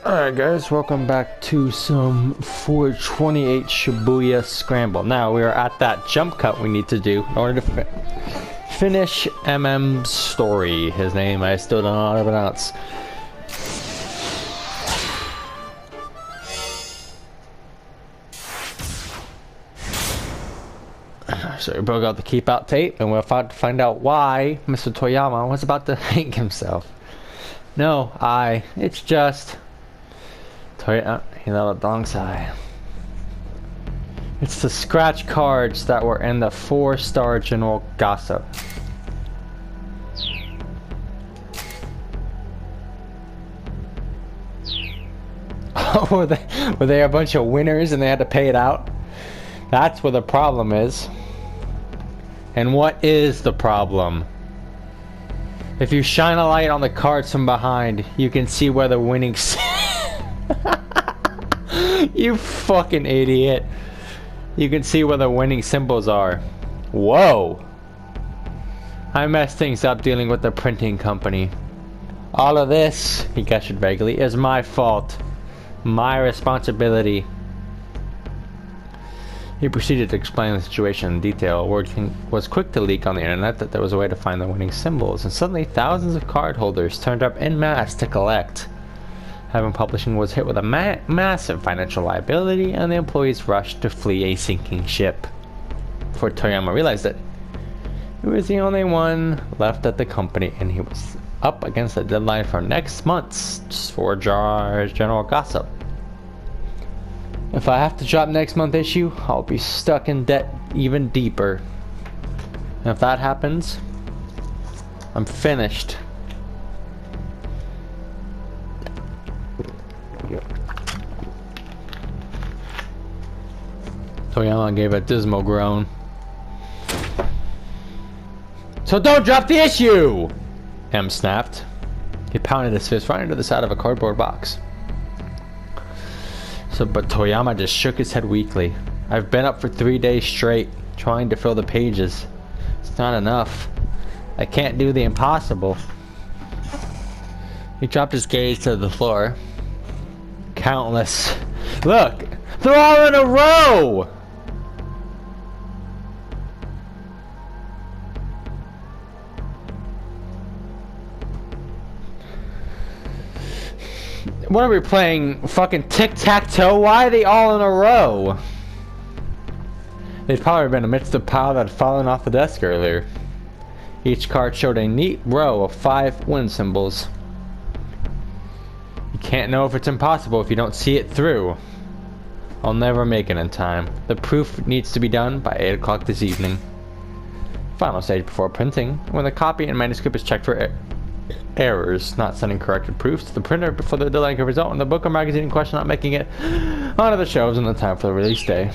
Alright guys, welcome back to some 428 Shibuya Scramble. Now we are at that jump cut we need to do in order to finish MM's story. His name I still don't know how to pronounce. So we broke out the keep out tape and we're about to find out why Mr. Toyama was about to hang himself. No, it's just... alongside. It's the scratch cards that were in the 4-star general gossip. Oh, were they a bunch of winners and they had to pay it out? That's where the problem is. And what is the problem? If you shine a light on the cards from behind, you can see where the winning... You fucking idiot. You can see where the winning symbols are. Whoa. I messed things up dealing with the printing company. All of this, he gestured vaguely, is my fault. My responsibility. He proceeded to explain the situation in detail. Word was quick to leak on the internet that there was a way to find the winning symbols, and suddenly thousands of card holders turned up en masse to collect. Heaven Publishing was hit with a massive financial liability, and the employees rushed to flee a sinking ship. Before Toyama realized it, he was the only one left at the company, and he was up against the deadline for next month's 4-jar general gossip. If I have to drop next month's issue, I'll be stuck in debt even deeper. And if that happens, I'm finished. Toyama gave a dismal groan. So don't drop the issue! M snapped. He pounded his fist right into the side of a cardboard box. But Toyama just shook his head weakly. I've been up for 3 days straight, trying to fill the pages. It's not enough. I can't do the impossible. He dropped his gaze to the floor. Countless. Look! They're all in a row! What are we playing? Fucking tic-tac-toe? Why are they all in a row? They'd probably been amidst the pile that had fallen off the desk earlier. Each card showed a neat row of 5 win symbols. You can't know if it's impossible if you don't see it through. I'll never make it in time. The proof needs to be done by 8 o'clock this evening. Final stage before printing, when the copy and manuscript is checked for errors, not sending corrected proofs to the printer before the deadline can result in the book or magazine in question not making it onto the shelves in the time for the release day.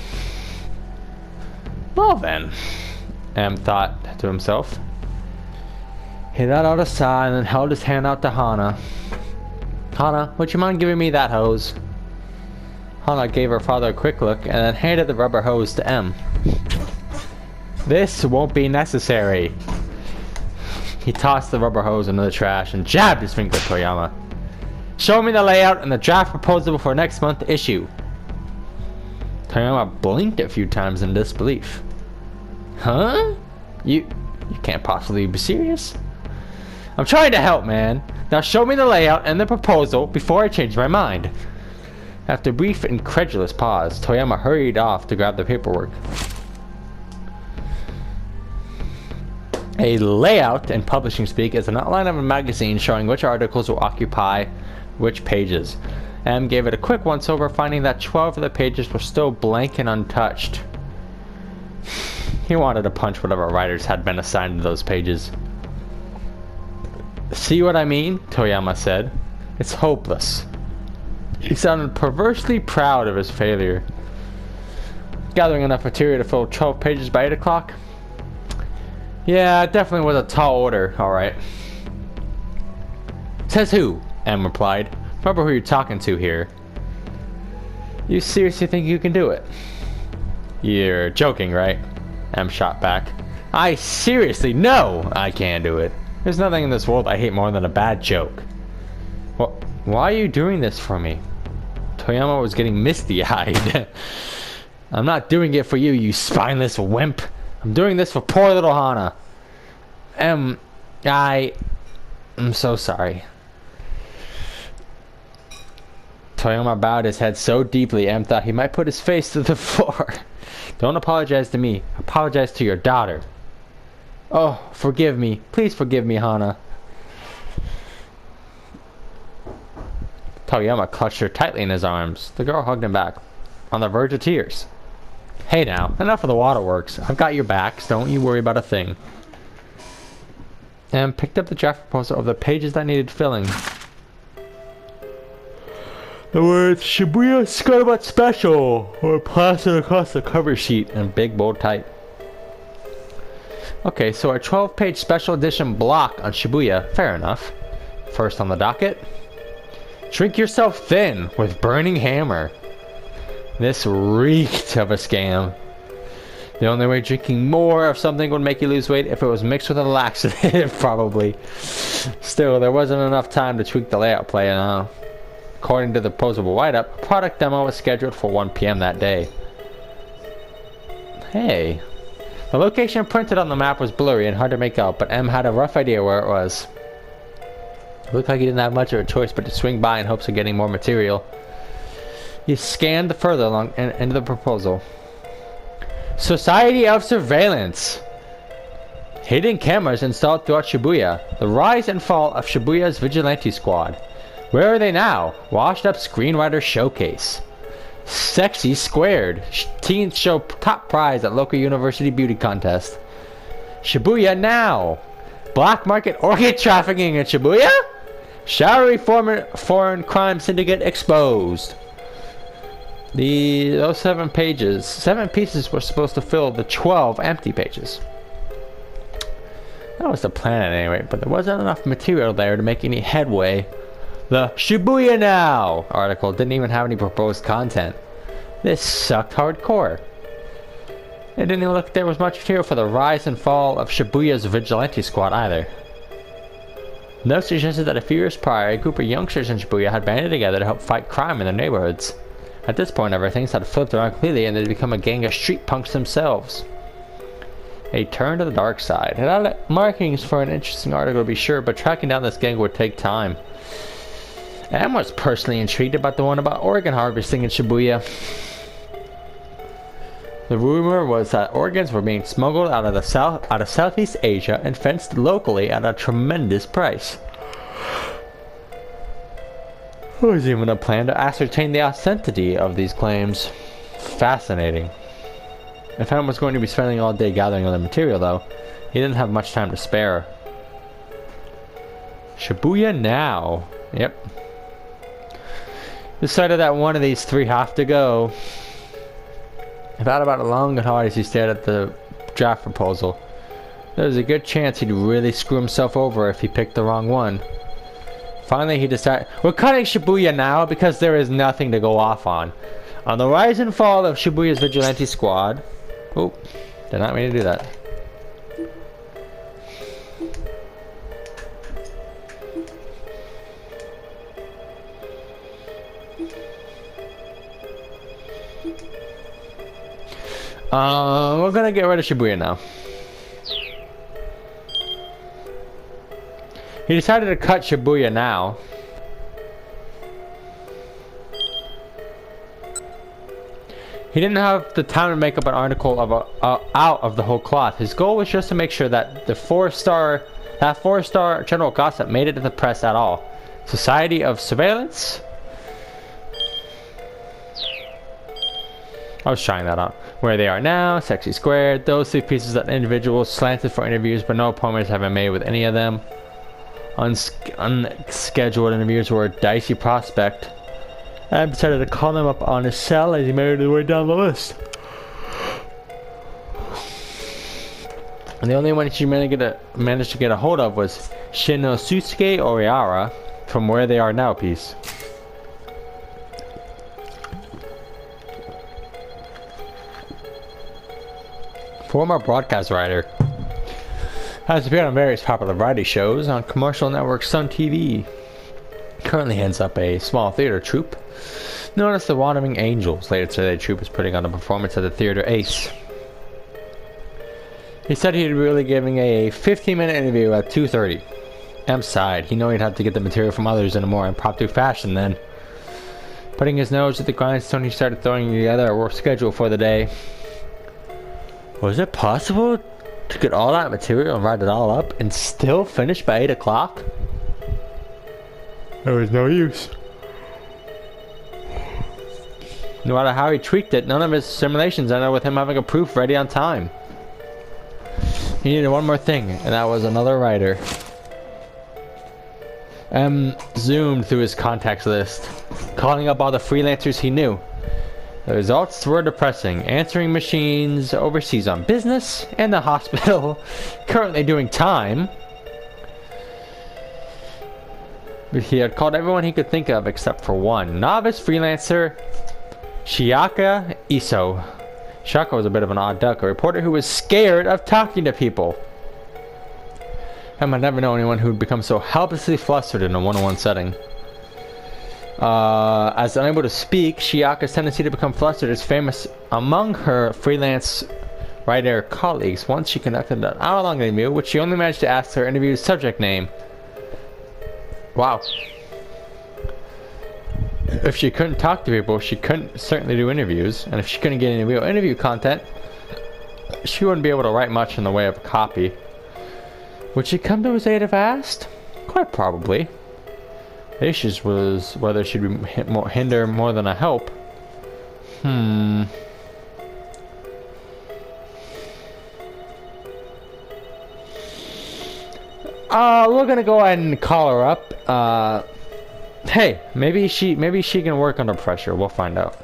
Well then, M thought to himself. He let out a sigh and then held his hand out to Hana. Hana, would you mind giving me that hose? Hana gave her father a quick look and then handed the rubber hose to M. This won't be necessary. He tossed the rubber hose into the trash and jabbed his finger at Toyama. Show me the layout and the draft proposal for next month's issue. Toyama blinked a few times in disbelief. Huh? You can't possibly be serious? I'm trying to help, man. Now show me the layout and the proposal before I change my mind. After a brief, incredulous pause, Toyama hurried off to grab the paperwork. A layout in publishing speak is an outline of a magazine showing which articles will occupy which pages. M gave it a quick once-over, finding that 12 of the pages were still blank and untouched. He wanted to punch whatever writers had been assigned to those pages. See what I mean? Toyama said. It's hopeless. He sounded perversely proud of his failure. Gathering enough material to fill 12 pages by 8 o'clock? Yeah, it definitely was a tall order, alright. Says who? M replied. Remember who you're talking to here. You seriously think you can do it? You're joking, right? M shot back. I seriously know I can't do it. There's nothing in this world I hate more than a bad joke. Why are you doing this for me? Toyama was getting misty-eyed. I'm not doing it for you, you spineless wimp. I'm doing this for poor little Hana. I'm so sorry. Toyama bowed his head so deeply, M thought he might put his face to the floor. Don't apologize to me. Apologize to your daughter. Oh, forgive me. Please forgive me, Hana. Toyama clutched her tightly in his arms. The girl hugged him back, on the verge of tears. Hey now, enough of the waterworks. I've got your backs. Don't you worry about a thing. And picked up the draft proposal of the pages that needed filling. The words Shibuya Scuttlebutt Special were plastered across the cover sheet in big bold type. Okay, so a 12-page special edition block on Shibuya. Fair enough. First on the docket. Shrink yourself thin with burning hammer. This reeked of a scam. The only way drinking more of something would make you lose weight if it was mixed with a laxative, probably. Still, there wasn't enough time to tweak the layout plan. According to the posable write-up, a product demo was scheduled for 1 PM that day. Hey. The location printed on the map was blurry and hard to make out, but M had a rough idea where it was. It looked like he didn't have much of a choice but to swing by in hopes of getting more material. He scanned further along into the proposal. Society of Surveillance. Hidden cameras installed throughout Shibuya. The rise and fall of Shibuya's vigilante squad. Where are they now? Washed up screenwriter showcase. Sexy squared. Teens show top prize at local university beauty contest. Shibuya now. Black market orchid trafficking in Shibuya? Showery foreign crime syndicate exposed. Those 7 pieces were supposed to fill the 12 empty pages. That was the plan anyway, but there wasn't enough material there to make any headway. The Shibuya Now article didn't even have any proposed content. This sucked hardcore. It didn't even look like there was much material for the rise and fall of Shibuya's vigilante squad either. Notes suggested that a few years prior, a group of youngsters in Shibuya had banded together to help fight crime in their neighborhoods. At this point, however, things had flipped around completely and they'd become a gang of street punks themselves. A turn to the dark side. It had markings for an interesting article to be sure, but tracking down this gang would take time. Em was personally intrigued about the one about organ harvesting in Shibuya. The rumor was that organs were being smuggled out of Southeast Asia and fenced locally at a tremendous price. There was even a plan to ascertain the authenticity of these claims. Fascinating. If Em was going to be spending all day gathering other material, though, he didn't have much time to spare. Shibuya Now. Yep. Decided that one of these 3 have to go. I thought about it long and hard as he stared at the draft proposal. There was a good chance he'd really screw himself over if he picked the wrong one. Finally, he decided, we're cutting Shibuya Now because there is nothing to go off on. On the rise and fall of Shibuya's vigilante squad. Oh, did not mean to do that. We're gonna get rid of Shibuya Now. He decided to cut Shibuya Now. He didn't have the time to make up an article out of the whole cloth. His goal was just to make sure that the 4-star general gossip made it to the press at all. Society of Surveillance? I was trying that out. Where they are now, sexy squared. Those 3 pieces that individuals slanted for interviews, but no appointments have been made with any of them. Unscheduled interviews were a dicey prospect. I decided to call them up on his cell as he made his way down the list. And the only one she managed to get a hold of was Shinosuke Oriara from Where They Are Now piece. Former broadcast writer. Has appeared on various popular variety shows on commercial network Sun TV. currently heads up a small theater troupe known as the Wandering Angels. Later today, the troupe is putting on a performance at the Theater Ace. He said he'd be really giving a 15-minute interview at 2:30. M sighed. He knew he'd have to get the material from others in a more impromptu fashion then. Putting his nose at the grindstone, he started throwing together a work schedule for the day. Was it possible to get all that material and write it all up and still finish by 8 o'clock? There was no use. No matter how he tweaked it, none of his simulations ended with him having a proof ready on time. He needed one more thing, and that was another writer. M zoomed through his contacts list, calling up all the freelancers he knew. The results were depressing. Answering machines overseas on business, and the hospital currently doing time. But he had called everyone he could think of except for one. Novice freelancer Shiaka Iso. Shiaka was a bit of an odd duck, a reporter who was scared of talking to people. I might never know anyone who would become so helplessly flustered in a one-on-one setting. As unable to speak, Shiaka's tendency to become flustered is famous among her freelance writer colleagues. Once she conducted an hour-long interview, which she only managed to ask her interview's subject name. Wow. If she couldn't talk to people, she couldn't certainly do interviews. And if she couldn't get any real interview content, she wouldn't be able to write much in the way of copy. Would she come to his aid if asked? Quite probably. The issue was whether she'd be hinder more than a help. We're gonna go ahead and call her up. Hey, maybe she can work under pressure. We'll find out.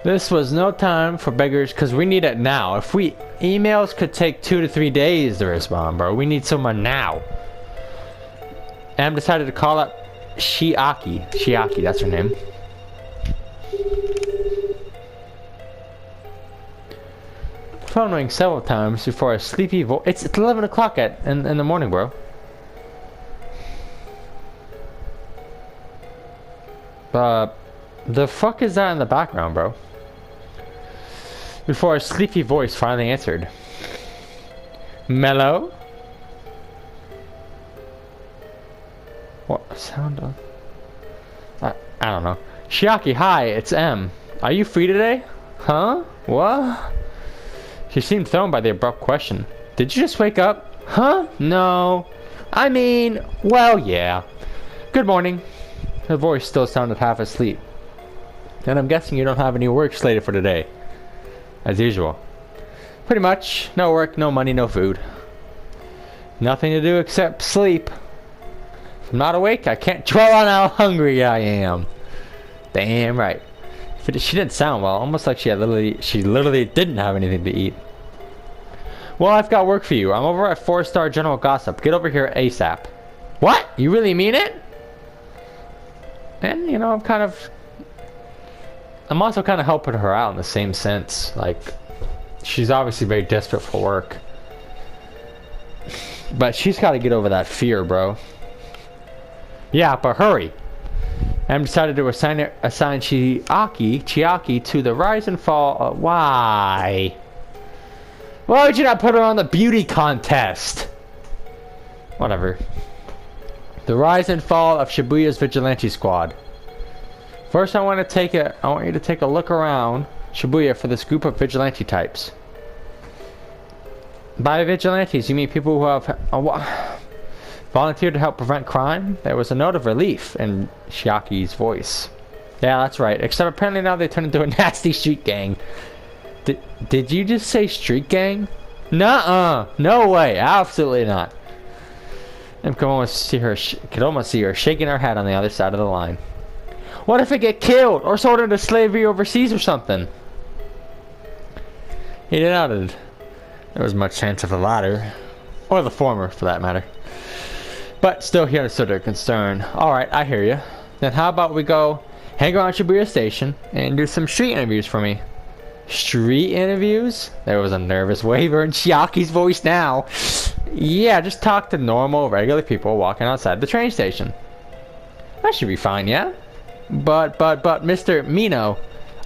This was no time for beggars, because we need it now. If emails could take 2 to 3 days to respond, bro. We need someone now. Am decided to call up Shiaki. Shiaki, that's her name. Phone rang several times before a sleepy voice. It's 11 o'clock in the morning, bro. The fuck is that in the background, bro? Before a sleepy voice finally answered. Mellow? What sound of? I don't know. Shiaki, hi, it's M. Are you free today? Huh? What? She seemed thrown by the abrupt question. Did you just wake up? Huh? No. I mean, well, yeah. Good morning. Her voice still sounded half asleep. And I'm guessing you don't have any work slated for today. As usual. Pretty much. No work, no money, no food. Nothing to do except sleep. If I'm not awake, I can't dwell on how hungry I am. Damn right. She didn't sound well. Almost like she literally didn't have anything to eat. Well, I've got work for you. I'm over at 4-Star General Gossip. Get over here ASAP. What? You really mean it? And, you know, I'm also kind of helping her out in the same sense. Like, she's obviously very desperate for work. But she's got to get over that fear, bro. Yeah, but hurry. I'm decided to assign Chiaki to the rise and fall. Why? Why would you not put her on the beauty contest? Whatever. The rise and fall of Shibuya's vigilante squad. First, I want you to take a look around Shibuya for this group of vigilante types. By vigilantes, you mean people who have volunteered to help prevent crime? There was a note of relief in Shiaki's voice. Yeah, that's right. Except apparently now they turned into a nasty street gang. Did you just say street gang? Nuh-uh. No way. Absolutely not. I could almost see her shaking her head on the other side of the line. What if I get killed or sold into slavery overseas or something? He nodded. There was much chance of the latter. Or the former, for that matter. But still, he understood her concern. Alright, I hear you. Then how about we go hang around Shibuya Station and do some street interviews for me? Street interviews? There was a nervous waver in Chiaki's voice now. Yeah, just talk to normal, regular people walking outside the train station. That should be fine, yeah? But, Mr. Mino.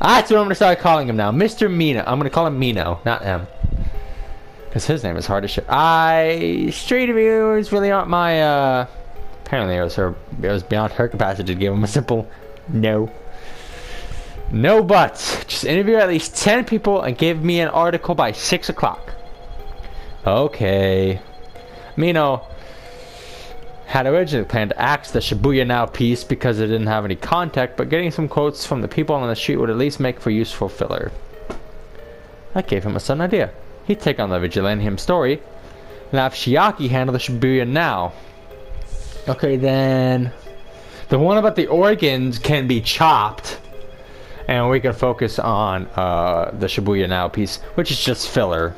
That's what I'm gonna start calling him now. Mr. Mino. I'm gonna call him Mino, not M. Because his name is hard as shit. Street reviews really aren't my, apparently it was beyond her capacity to give him a simple no. No buts. Just interview at least 10 people and give me an article by 6 o'clock. Okay. Mino had originally planned to axe the Shibuya Now piece because it didn't have any contact, but getting some quotes from the people on the street would at least make for useful filler. That gave him a sudden idea. He'd take on the Vigilantium story and have CHIKI handle the Shibuya Now. Okay, then the one about the organs can be chopped and we can focus on the Shibuya Now piece, which is just filler.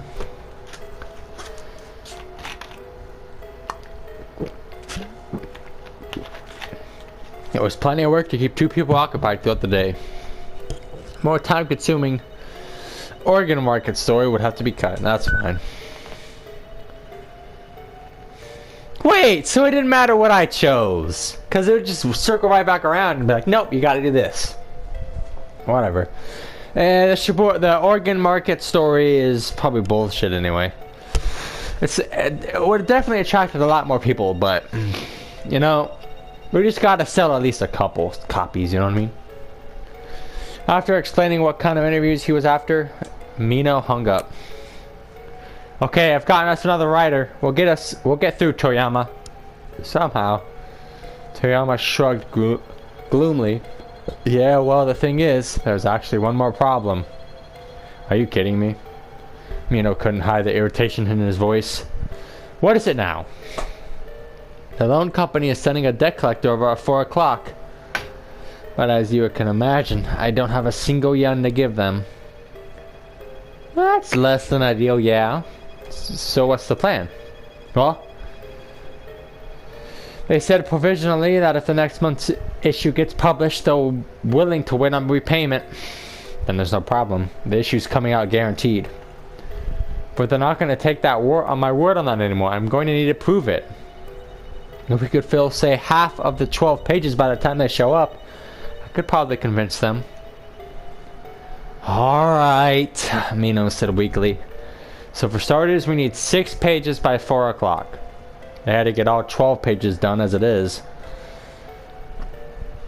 It was plenty of work to keep 2 people occupied throughout the day. More time-consuming organ market story would have to be cut, and that's fine. Wait, so it didn't matter what I chose? Because it would just circle right back around and be like, nope, you gotta do this. Whatever. The organ market story is probably bullshit anyway. It would have definitely attracted a lot more people, but, you know, we just gotta sell at least a couple copies, you know what I mean? After explaining what kind of interviews he was after, Mino hung up. Okay, I've gotten us another writer. We'll get through, Toyama. Somehow. Toyama shrugged gloomily. Yeah, well, the thing is, there's actually one more problem. Are you kidding me? Mino couldn't hide the irritation in his voice. What is it now? The loan company is sending a debt collector over at 4 o'clock. But as you can imagine, I don't have a single yen to give them. That's less than ideal, yeah. So what's the plan? Well, they said provisionally that if the next month's issue gets published, they're willing to wait on repayment. Then there's no problem. The issue's coming out guaranteed. But they're not going to take that my word on that anymore. I'm going to need to prove it. If we could fill, say, half of the 12 pages by the time they show up, I could probably convince them. Alright, Mino said weakly. So for starters, we need 6 pages by 4 o'clock. They had to get all 12 pages done as it is.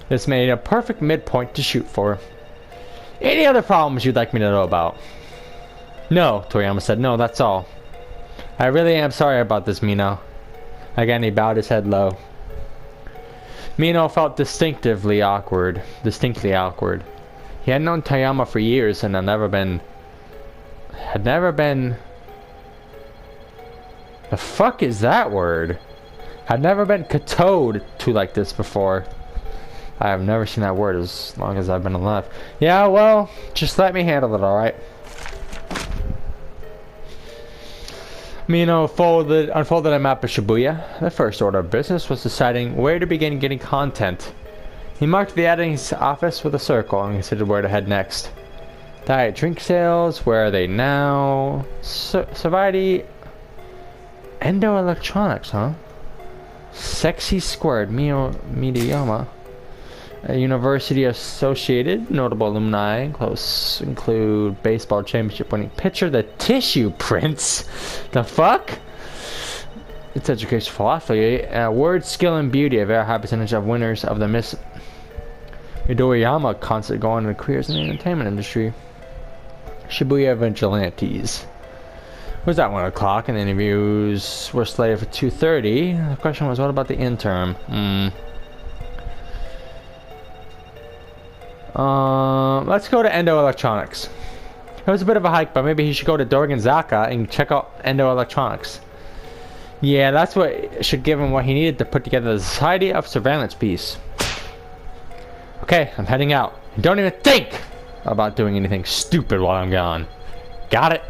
This made a perfect midpoint to shoot for. Any other problems you'd like me to know about? No, Toriyama said. No, that's all. I really am sorry about this, Mino. Again, he bowed his head low. Mino felt distinctly awkward. He had known Toyama for years and had never been... The fuck is that word? Had never been katoed to like this before. I have never seen that word as long as I've been alive. Yeah, well, just let me handle it, alright? Mino unfolded a map of Shibuya. The first order of business was deciding where to begin getting content. He marked the editing office with a circle and considered where to head next. Diet drink sales, where are they now? Society... Endo Electronics, huh? Sexy Squared, Midiyama. University associated, notable alumni, close include baseball championship winning pitcher, the Tissue Prince. The fuck? It's education philosophy, word, skill, and beauty. A very high percentage of winners of the Miss Midoriyama concert go on to careers in the entertainment industry. Shibuya Vigilantes. Was that 1 o'clock? And the interviews were slated for 2:30. The question was, what about the interim? Let's go to Endo Electronics. It was a bit of a hike, but maybe he should go to Dorganzaka and check out Endo Electronics. Yeah, that's what should give him what he needed to put together the Society of Surveillance piece. Okay, I'm heading out. Don't even think about doing anything stupid while I'm gone. Got it?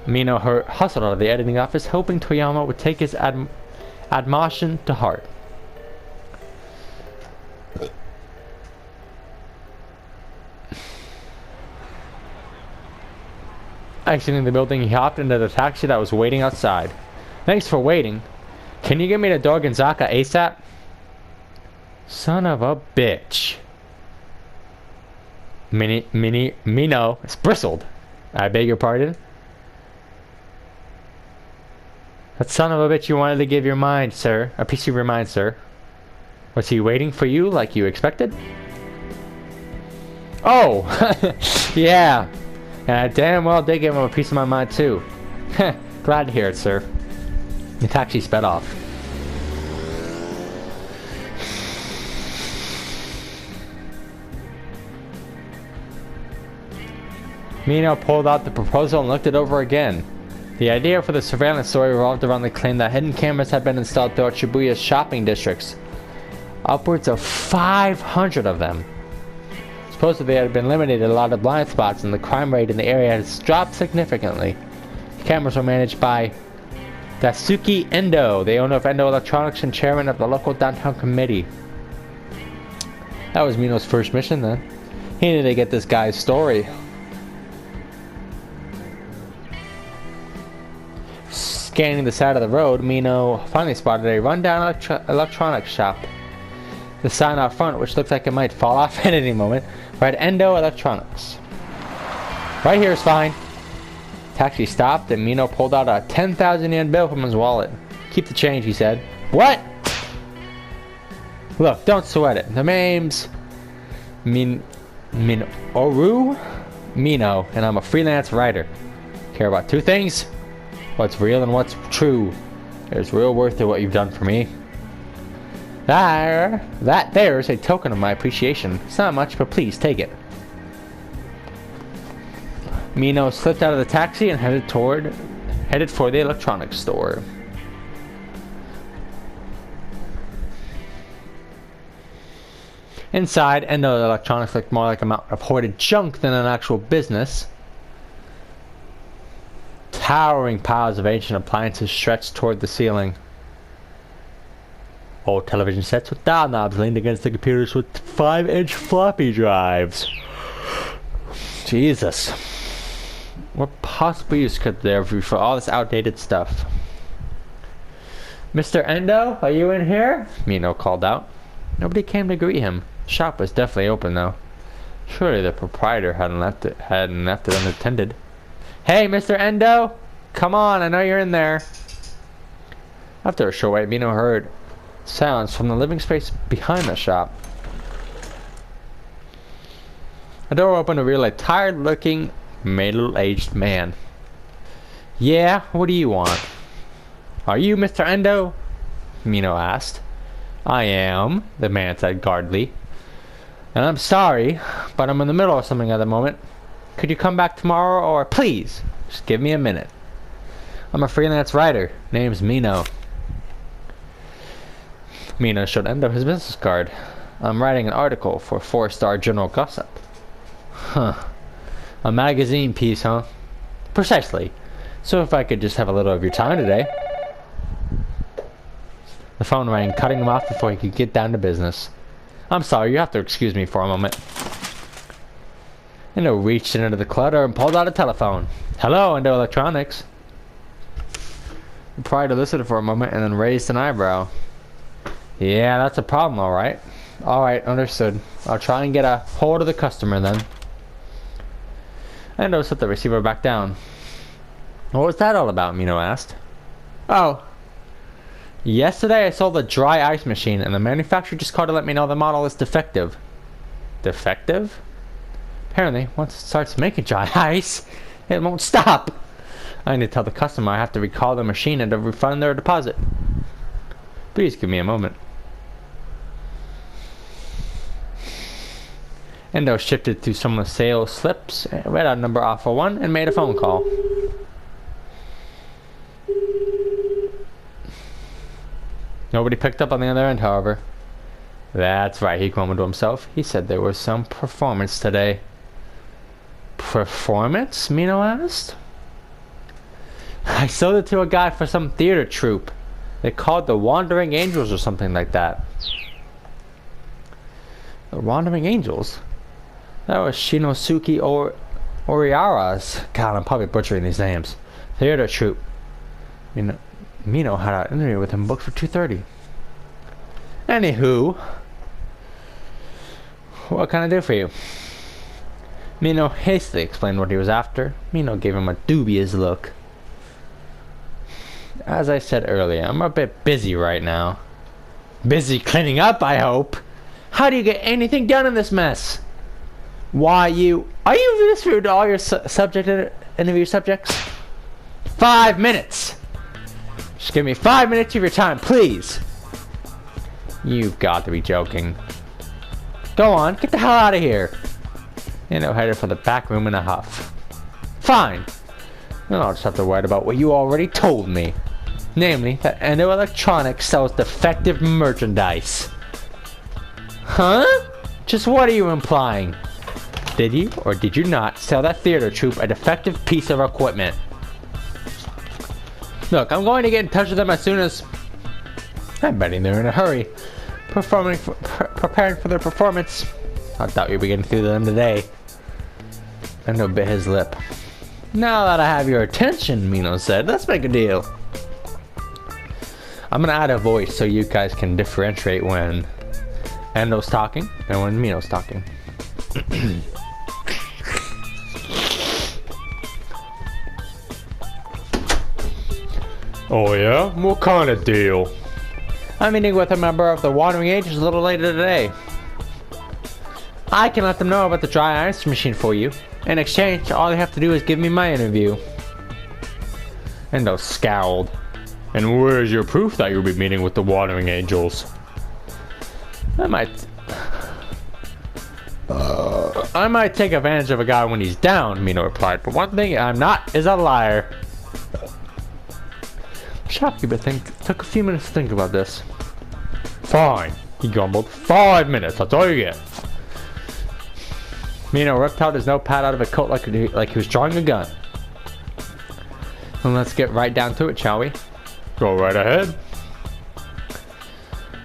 Mino hustled out of the editing office, hoping Toyama would take his admonition to heart. Exiting the building, he hopped into the taxi that was waiting outside. Thanks for waiting. Can you get me to Dorganzaka ASAP? Son of a bitch. Mino. It's bristled. I beg your pardon? That son of a bitch you wanted to give your mind, sir. A piece of your mind, sir. Was he waiting for you like you expected? Oh! Yeah. And I damn well did give him a piece of my mind, too. Glad to hear it, sir. The taxi sped off. Mino pulled out the proposal and looked it over again. The idea for the surveillance story revolved around the claim that hidden cameras had been installed throughout Shibuya's shopping districts. Upwards of 500 of them. Supposedly they had been eliminated a lot of blind spots and the crime rate in the area has dropped significantly. The cameras were managed by Daisuke Endo, the owner of Endo Electronics and chairman of the local downtown committee. That was Mino's first mission then. He needed to get this guy's story. Scanning the side of the road, Mino finally spotted a rundown electronics shop. The sign out front, which looked like it might fall off at any moment, read Endo Electronics. Right here is fine. Taxi stopped and Mino pulled out a 10,000 yen bill from his wallet. Keep the change, he said. What? Look, don't sweat it. The name's Minoru Mino, and I'm a freelance writer. Care about two things: what's real and what's true. There's real worth to what you've done for me. That there's a token of my appreciation. It's not much, but please take it. Mino slipped out of the taxi and headed for the electronics store. Inside, Endo Electronics looked more like a mountain of hoarded junk than an actual business. Towering piles of ancient appliances stretched toward the ceiling. Old television sets with dial knobs leaned against the computers with 5-inch floppy drives. Jesus. What possible use could there be for all this outdated stuff? Mr. Endo, are you in here? Mino called out. Nobody came to greet him. The shop was definitely open though. Surely the proprietor hadn't left it unattended. Hey, Mr. Endo! Come on, I know you're in there. After a short wait, Mino heard sounds from the living space behind the shop. A door opened to reveal a tired-looking, middle-aged man. Yeah, what do you want? Are you Mr. Endo? Mino asked. I am, the man said guardedly. And I'm sorry, but I'm in the middle of something at the moment. Could you come back tomorrow, or please, just give me a minute. I'm a freelance writer. Name's Mino. Mino showed Endo his business card. I'm writing an article for 4-Star General Gossip. Huh. A magazine piece, huh? Precisely. So if I could just have a little of your time today. The phone rang, cutting him off before he could get down to business. I'm sorry, you have to excuse me for a moment. Endo reached into the clutter and pulled out a telephone. Hello, Endo Electronics. The proprietor listened for a moment and then raised an eyebrow. Yeah, that's a problem, alright. Alright, understood. I'll try and get a hold of the customer then. Endo set the receiver back down. What was that all about? Mino asked. Oh. Yesterday I sold a dry ice machine and the manufacturer just called to let me know the model is defective. Defective? Apparently, once it starts making dry ice, it won't stop. I need to tell the customer I have to recall the machine and to refund their deposit. Please give me a moment. Endo shifted through some of the sales slips, read out number offer 1, and made a phone call. Nobody picked up on the other end, however. That's right, he grumbled to himself. He said there was some performance today. Performance? Mino asked. I sold it to a guy for some theater troupe. They called the Wandering Angels or something like that. The Wandering Angels? That was Shinosuke Oriara's. God, I'm probably butchering these names. Theater troupe. Mino had an interview with him booked for 2:30. Anywho, what can I do for you? Mino hastily explained what he was after. Mino gave him a dubious look. As I said earlier, I'm a bit busy right now. Busy cleaning up, I hope. How do you get anything done in this mess? Are you this rude to all your interview subjects? 5 minutes! Just give me 5 minutes of your time, please! You've got to be joking. Go on, get the hell out of here! Mino headed for the back room in a huff. Fine! Then I'll just have to worry about what you already told me. Namely, that Endo Electronics sells defective merchandise. Huh? Just what are you implying? Did you or did you not sell that theater troupe a defective piece of equipment? Look, I'm going to get in touch with them as soon as... I'm betting they're in a hurry. Preparing for their performance. I thought you'd be getting through to them today. Endo bit his lip. Now that I have your attention, Mino said, let's make a deal. I'm gonna add a voice so you guys can differentiate when Endo's talking and when Mino's talking. Oh yeah? What kind of deal? I'm meeting with a member of the Wandering Ages a little later today. I can let them know about the dry ice machine for you. In exchange, all they have to do is give me my interview. Endo scowled. And where's your proof that you'll be meeting with the Wandering Angels? I might take advantage of a guy when he's down, Mino replied. But one thing I'm not is a liar. The shopkeeper took a few minutes to think about this. Fine, he grumbled. 5 minutes, that's all you get. Mino ripped out his notepad out of a coat like he was drawing a gun. And let's get right down to it, shall we? Go right ahead.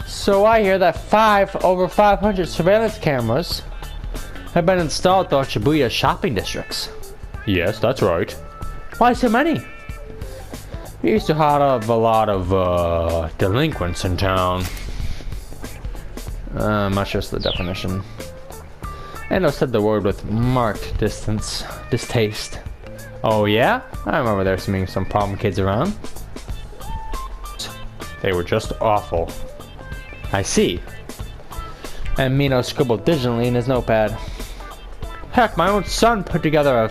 So I hear that over 500 surveillance cameras have been installed throughout Shibuya shopping districts. Yes, that's right. Why so many? We used to have a lot of delinquents in town. I'm not sure the definition. Endo said the word with marked distaste. Oh yeah? I remember there being some problem kids around. They were just awful. I see. And Mino scribbled digitally in his notepad. Heck, my own son put together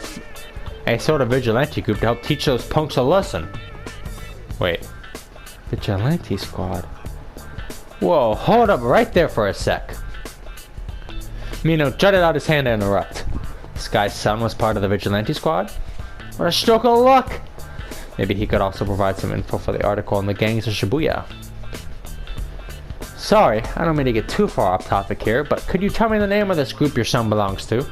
a sort of vigilante group to help teach those punks a lesson. Wait. Vigilante squad? Whoa, hold up right there for a sec. Mino jutted out his hand to interrupt. This guy's son was part of the vigilante squad? What a stroke of luck! Maybe he could also provide some info for the article on the gangs of Shibuya. Sorry, I don't mean to get too far off topic here, but could you tell me the name of this group your son belongs to?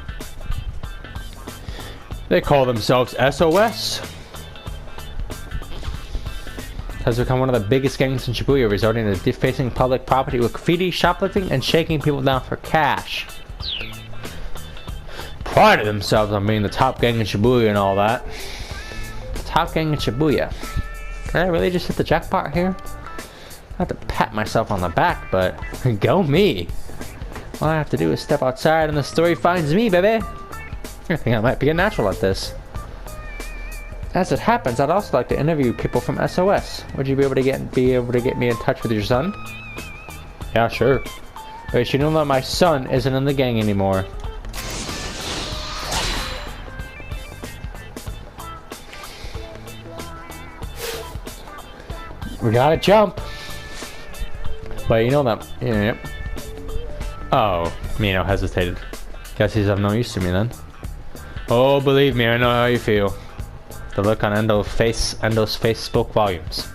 They call themselves SOS. Has become one of the biggest gangs in Shibuya, resorting to defacing public property with graffiti, shoplifting, and shaking people down for cash. Prided themselves on being the top gang in Shibuya and all that. Top gang in Shibuya. Did I really just hit the jackpot here? Not to pat myself on the back, but go me. All I have to do is step outside and the story finds me, baby. I think I might be a natural at this. As it happens, I'd also like to interview people from SOS. Would you be able to get me in touch with your son? Yeah, sure. But you know that my son isn't in the gang anymore. We gotta jump. But you know that. Yep. Oh, Mino hesitated. Guess he's of no use to me then. Oh, believe me, I know how you feel. The look on Endo's face spoke volumes.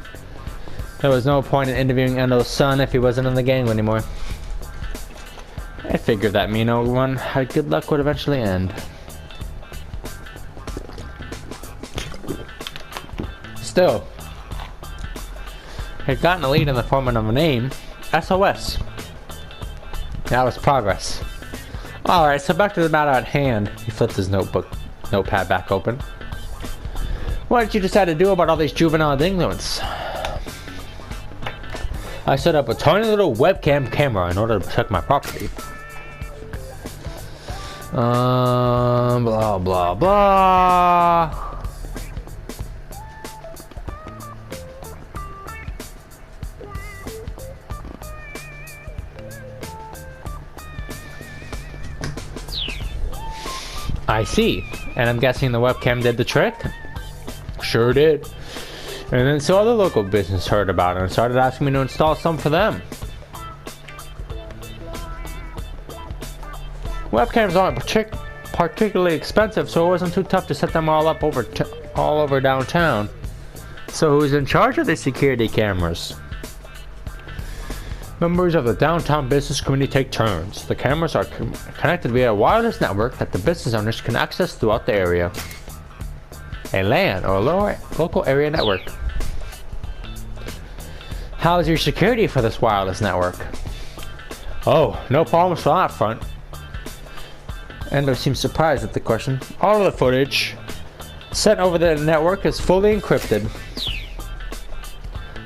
There was no point in interviewing Endo's son if he wasn't in the gang anymore. I figured that Mino one had good luck would eventually end. Still, had gotten a lead in the form of a name, SOS. That was progress. Alright, so back to the matter at hand. He flipped his notepad back open. What did you decide to do about all these juvenile delinquents? I set up a tiny little webcam camera in order to protect my property. Blah blah blah. I see. And I'm guessing the webcam did the trick? Sure did. And then so other local business heard about it and started asking me to install some for them. Webcams aren't particularly expensive, so it wasn't too tough to set them all up all over downtown. So who's in charge of the security cameras? Members of the downtown business community take turns. The cameras are connected via a wireless network that the business owners can access throughout the area. A LAN, or local area network. How's your security for this wireless network? Oh, no problems for that front. Endo seems surprised at the question. All of the footage sent over the network is fully encrypted.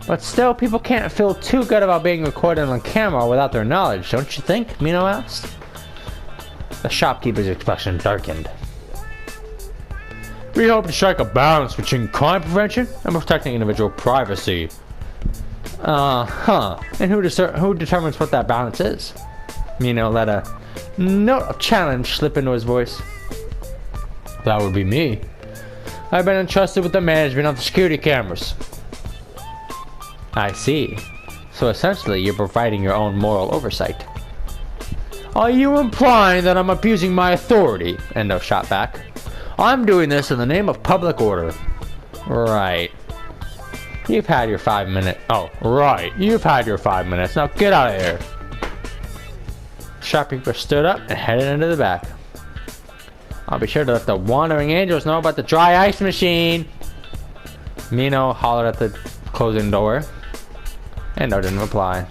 But still, people can't feel too good about being recorded on camera without their knowledge, don't you think? Mino asked. The shopkeeper's expression darkened. We hope to strike a balance between crime prevention and protecting individual privacy. And who determines what that balance is? Mino let a note of challenge slip into his voice. That would be me. I've been entrusted with the management of the security cameras. I see. So essentially, you're providing your own moral oversight. Are you implying that I'm abusing my authority? Endo shot back. I'm doing this in the name of public order. Right. You've had your 5 minutes. Oh, right. You've had your 5 minutes. Now get out of here. The shopkeeper stood up and headed into the back. I'll be sure to let the wandering angels know about the dry ice machine. Mino hollered at the closing door. Endo didn't reply.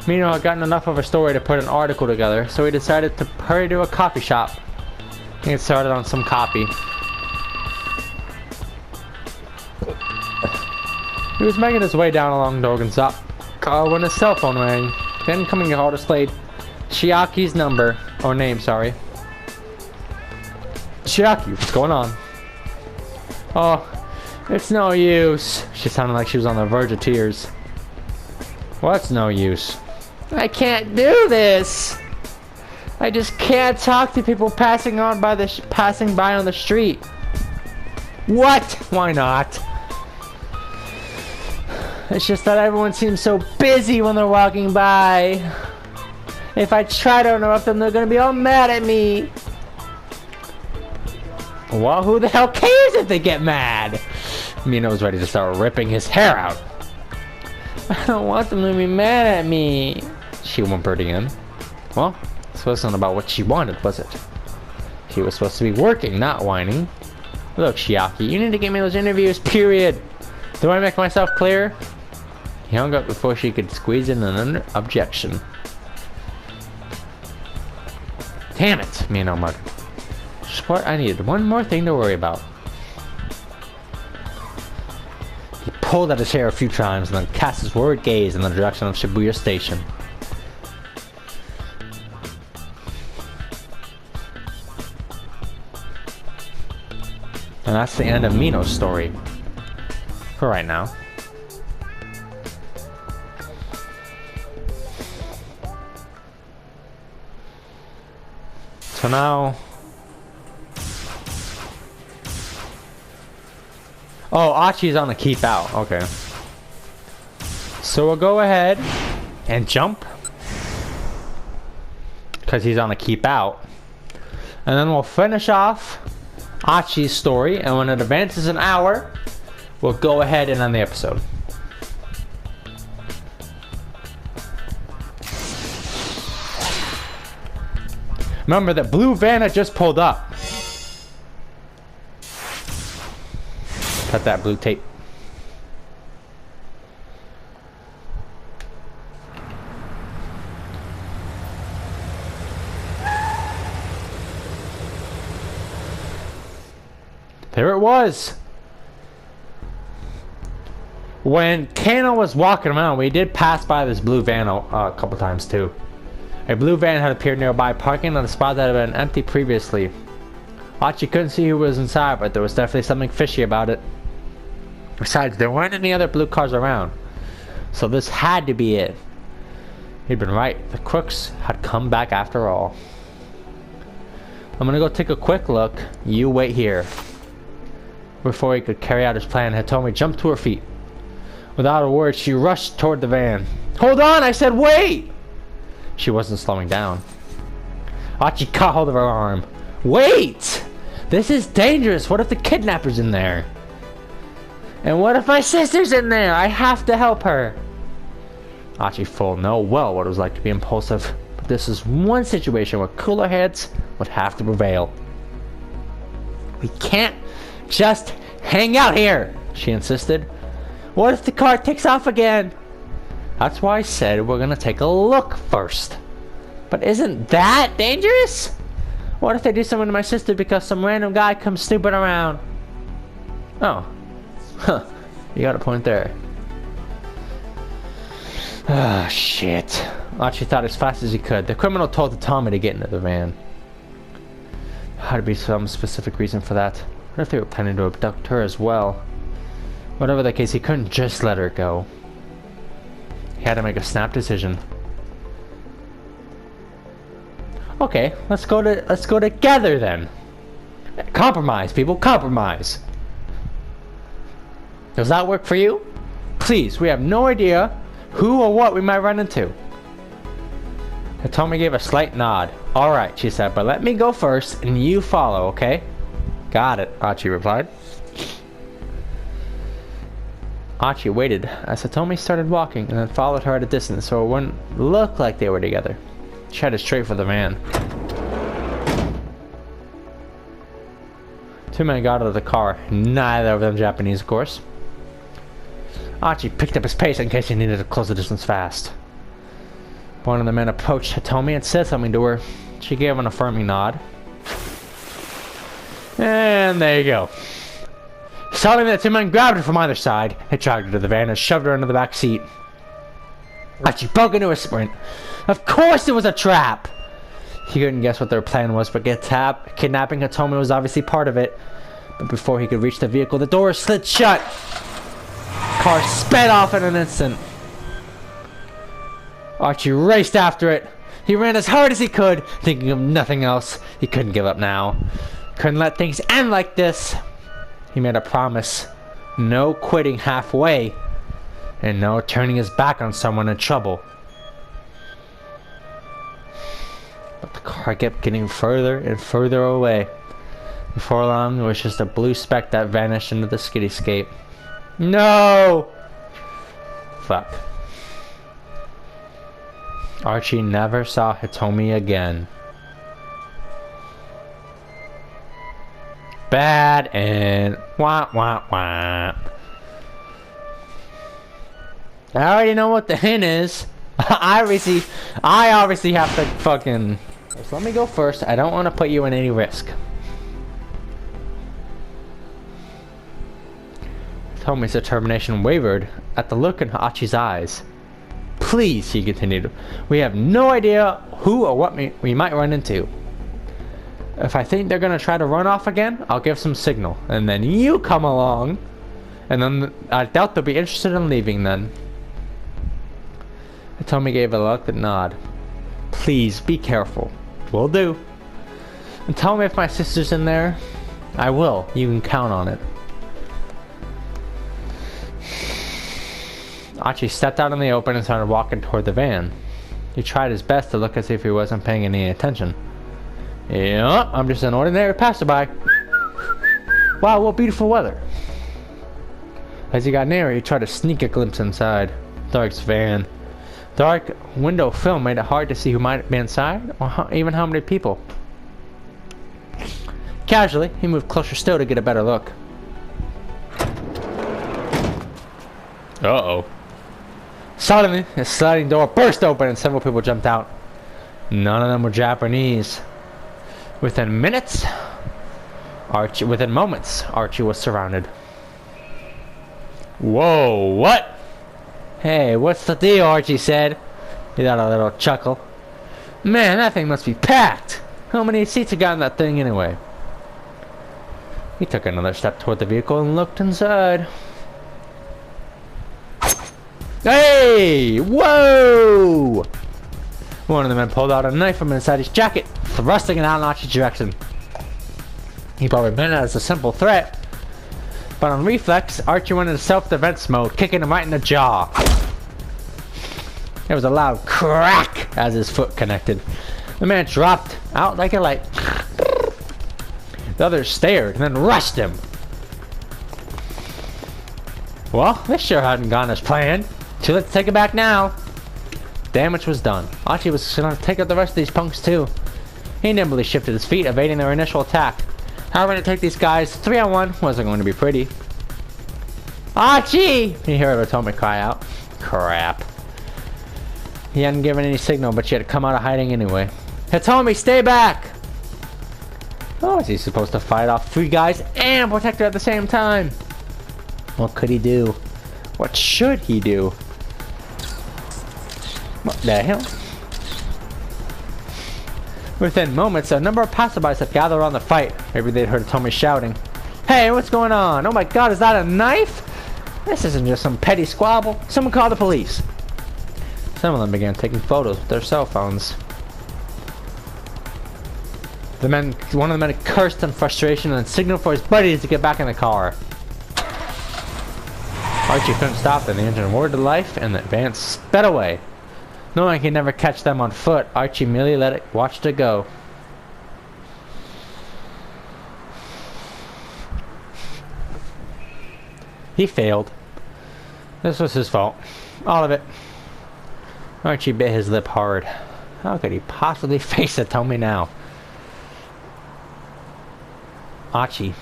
Mino had gotten enough of a story to put an article together, so he decided to hurry to a coffee shop and get started on some copy. He was making his way down along Dogen's car when his cell phone rang. The incoming call displayed Chiaki's number, or name, sorry. Chiaki, what's going on? Oh, it's no use. She sounded like she was on the verge of tears. What's no use? I can't do this. I just can't talk to people passing by on the street. What? Why not? It's just that everyone seems so busy when they're walking by. If I try to interrupt them, they're gonna be all mad at me. Well, who the hell cares if they get mad? Mino's ready to start ripping his hair out. I don't want them to be mad at me, she whimpered again. Well, this wasn't about what she wanted, was it? She was supposed to be working, not whining. Look, Chiaki, you need to get me those interviews, period. Do I make myself clear? He hung up before she could squeeze in an objection. Damn it, Mino muttered. What? I needed one more thing to worry about. He pulled at his hair a few times and then cast his worried gaze in the direction of Shibuya Station. And that's the end of Mino's story. For right now. So now... Oh, Achi's on the keep out. Okay. So we'll go ahead and jump. Because he's on a keep out. And then we'll finish off Achi's story. And when it advances an hour, we'll go ahead and end the episode. Remember that blue van had just pulled up. Cut that blue tape. it was. When Kano was walking around, we did pass by this blue van a couple times too. A blue van had appeared nearby, parking on a spot that had been empty previously. Archie couldn't see who was inside, but there was definitely something fishy about it. Besides, there weren't any other blue cars around, so this had to be it. He'd been right. The crooks had come back after all. I'm gonna go take a quick look. You wait here. Before he could carry out his plan, Hitomi jumped to her feet. Without a word, she rushed toward the van. Hold on, I said wait! She wasn't slowing down. Archie caught hold of her arm. Wait! This is dangerous. What if the kidnapper's in there? And what if my sister's in there? I have to help her. Archie full know well what it was like to be impulsive, but this is one situation where cooler heads would have to prevail. We can't just hang out here, she insisted. What if the car takes off again? That's why I said we're gonna take a look first. But isn't that dangerous? What if they do something to my sister because some random guy comes snooping around? Oh. Huh. You got a point there. Ah, shit. Archie thought as fast as he could. The criminal told Tommy to get into the van. Had to be some specific reason for that. What if they were planning to abduct her as well? Whatever the case, he couldn't just let her go. He had to make a snap decision. Okay, let's go together then. Compromise, people, compromise. Does that work for you? Please, we have no idea who or what we might run into. Hitomi gave a slight nod. Alright, she said, but let me go first and you follow, okay? Got it, Archie replied. Archie waited as Hitomi started walking and then followed her at a distance so it wouldn't look like they were together. She headed straight for the van. Two men got out of the car, neither of them Japanese, of course. Archie picked up his pace in case he needed to close the distance fast. One of the men approached Hitomi and said something to her. She gave an affirming nod. And there you go. Suddenly the two men grabbed her from either side, and dragged her to the van and shoved her into the back seat. Archie broke into a sprint. Of course it was a trap! He couldn't guess what their plan was, but kidnapping Hitomi was obviously part of it. But before he could reach the vehicle, the door slid shut. Car sped off in an instant. Archie raced after it. He ran as hard as he could, thinking of nothing else. He couldn't give up now. Couldn't let things end like this. He made a promise. No quitting halfway. And no turning his back on someone in trouble. But the car kept getting further and further away. Before long, it was just a blue speck that vanished into the skitty-scape. No! Fuck. Archie never saw Hitomi again. Bad and wah wah wah. I already know what the hint is. I obviously have to fucking... So let me go first. I don't want to put you in any risk. Hitomi's determination wavered at the look in Archie's eyes. Please, he continued. We have no idea who or what we might run into. If I think they're going to try to run off again, I'll give some signal. And then you come along. And then I doubt they'll be interested in leaving then. Hitomi gave a reluctant nod. Please, be careful. Will do. And tell me if my sister's in there. I will. You can count on it. Archie stepped out in the open and started walking toward the van. He tried his best to look as if he wasn't paying any attention. Yeah, I'm just an ordinary passerby. Wow, what beautiful weather. As he got nearer, he tried to sneak a glimpse inside. Dark's van. Dark window film made it hard to see who might be inside, or even how many people. Casually, he moved closer still to get a better look. Uh-oh. Suddenly, the sliding door burst open and several people jumped out. None of them were Japanese. Within minutes, Within moments, Archie was surrounded. Whoa, what? Hey, what's the deal, Archie said. He got a little chuckle. Man, that thing must be packed. How many seats have got in that thing anyway? He took another step toward the vehicle and looked inside. Hey! Whoa! One of the men pulled out a knife from inside his jacket, thrusting it out in Archie's direction. He probably meant it as a simple threat, but on reflex, Archie went into self-defense mode, kicking him right in the jaw. There was a loud crack as his foot connected. The man dropped out like a light. The others stared and then rushed him. Well, this sure hadn't gone as planned. Too late to take it back now. Damage was done. Archie was going to take out the rest of these punks too. He nimbly shifted his feet, evading their initial attack. However, to take these guys 3-on-1 wasn't going to be pretty. Archie! He heard Otome cry out. Crap. He hadn't given any signal, but she had to come out of hiding anyway. Hitomi, stay back! Oh, is he supposed to fight off 3 guys and protect her at the same time? What could he do? What should he do? What the hell? Within moments, a number of passerbys had gathered around the fight. Maybe they'd heard Hitomi shouting. Hey, what's going on? Oh my god, is that a knife? This isn't just some petty squabble. Someone call the police. Some of them began taking photos with their cell phones. One of the men cursed in frustration and signaled for his buddies to get back in the car. Archie couldn't stop them. The engine roared to life and the van sped away. Knowing he'd never catch them on foot, Archie merely watched it go. He failed. This was his fault. All of it. Archie bit his lip hard. How could he possibly face Hitomi now? Archie.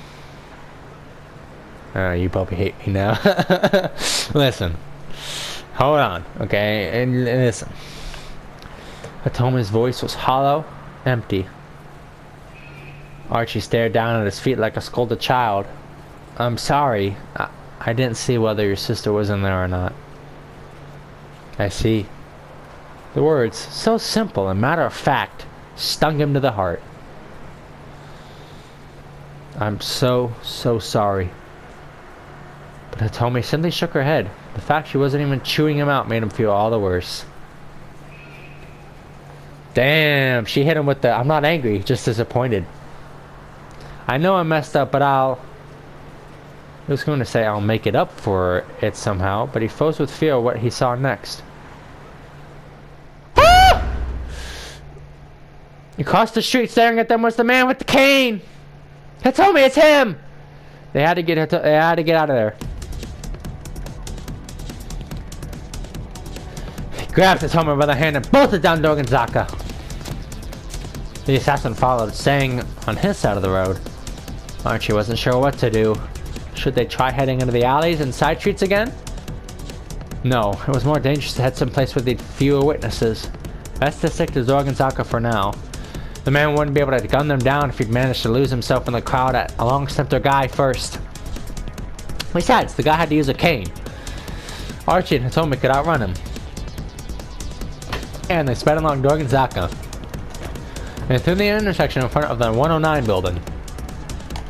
You probably hate me now. Listen. Hold on, okay? And listen. Hitomi's voice was hollow, empty. Archie stared down at his feet like a scolded child. I'm sorry. I didn't see whether your sister was in there or not. I see. The words, so simple and matter of fact, stung him to the heart. I'm so sorry. But Hitomi simply shook her head. The fact she wasn't even chewing him out made him feel all the worse. Damn, she hit him with the, I'm not angry, just disappointed. I know I messed up, but I was going to say I'll make it up for it somehow, but he froze with fear of what he saw next. Ah! Across the street staring at them was the man with the cane! Hitomi, it's him! They had to get out of there. He grabbed Hitomi by the hand and bolted down Dorganzaka. The assassin followed, staying on his side of the road. Archie wasn't sure what to do. Should they try heading into the alleys and side streets again? No, it was more dangerous to head someplace where they'd fewer witnesses. Best to stick to Dorganzaka for now. The man wouldn't be able to gun them down if he'd managed to lose himself in the crowd alongside their guy first. Besides, the guy had to use a cane. Archie and Hitomi could outrun him. And they sped along Dorganzaka and through the intersection in front of the 109 building.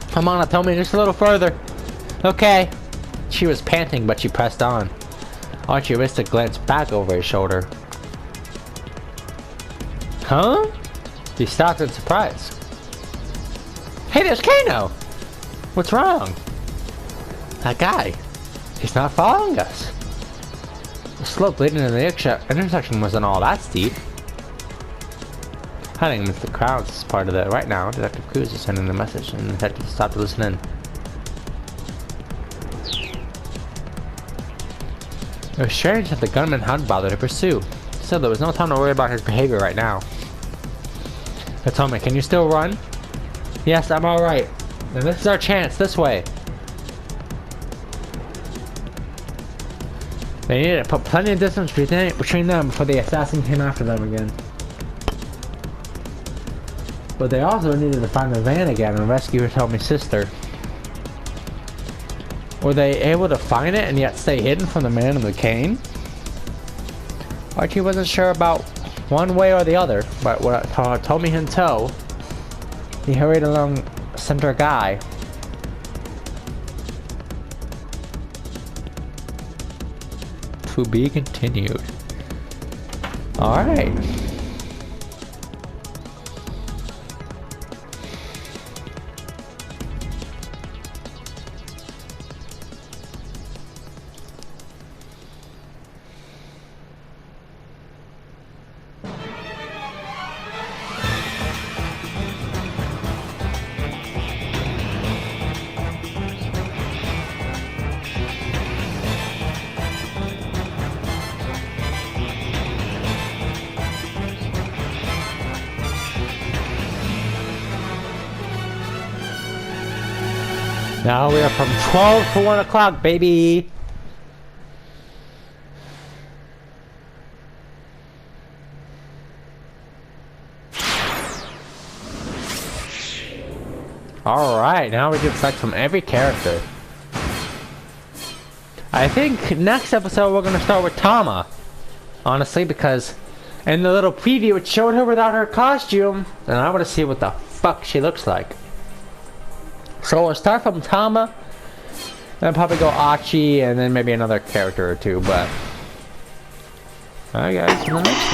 Come on, Hitomi, just a little further. Okay. She was panting, but she pressed on. Archie risked a glance back over his shoulder. Huh? He stopped in surprise. Hey, there's Kano! What's wrong? That guy. He's not following us. The slope leading to the intersection wasn't all that steep. Hiding amidst the crowds is part of it. Right now, Detective Cruz is sending the message, and the detective stopped to listen in. It was strange that the gunman hadn't bothered to pursue. Still, there was no time to worry about his behavior right now. Hitomi, can you still run? Yes, I'm alright. Then this is our chance, this way. They needed to put plenty of distance between them before the assassin came after them again. But they also needed to find the van again and rescue her Tommy's sister. Were they able to find it and yet stay hidden from the man in the cane? Archie wasn't sure about one way or the other, but what Tommy in tow, he hurried along Center Guy. To be continued. Alright. Now we are from 12 to 1 o'clock, baby! Alright, now we can select from every character. I think next episode we're gonna start with Tama. Honestly, because in the little preview it showed her without her costume, and I want to see what the fuck she looks like. So we'll start from Tama, then probably go Achi, and then maybe another character or two, but... Alright guys, in the next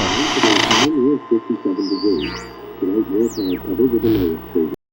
one.